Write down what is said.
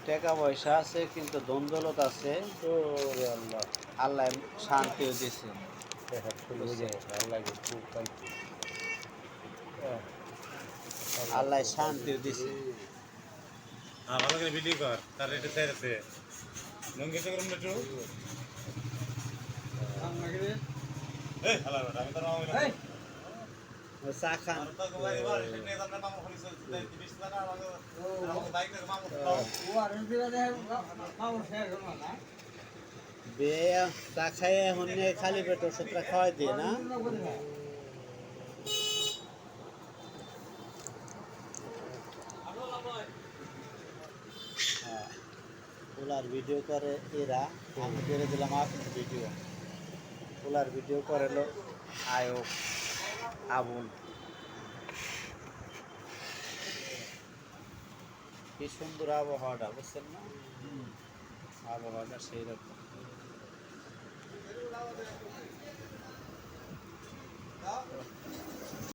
টাকা পয়সা আছে কিন্তু দ্বন্দ্বলত আছে। ওরে আল্লাহ, আল্লাহ শান্তিও দিছে। দেখা শুরু হয়ে যায় আল্লাহ খুব শান্তি। আল্লাহ শান্তিও দিছে। ভালো করে ভিডিও কর, তার রেটে চাই আছে লঙ্গি তো করুন একটু। এই হালা বেটা, আমি তো নাম হইলাম চা খান। আর তো গোবাই বার এসে নিয়ে যান না পুলিশ 20 টাকা আমাকে বাইক থেকে মামু দাও। বে চা খাই এখন খালি পেট ওষুধটা খাওয়াই দিয়ে না। হ্যাঁ, ওলার ভিডিও করে এরা, আমি করে দিলাম আপনার ভিডিও। ওলার ভিডিও করে লো আয়ক আবুল। কি সুন্দর আবহাওয়াটা, বুঝছেন না? আবহাওয়াটা সেই রকম।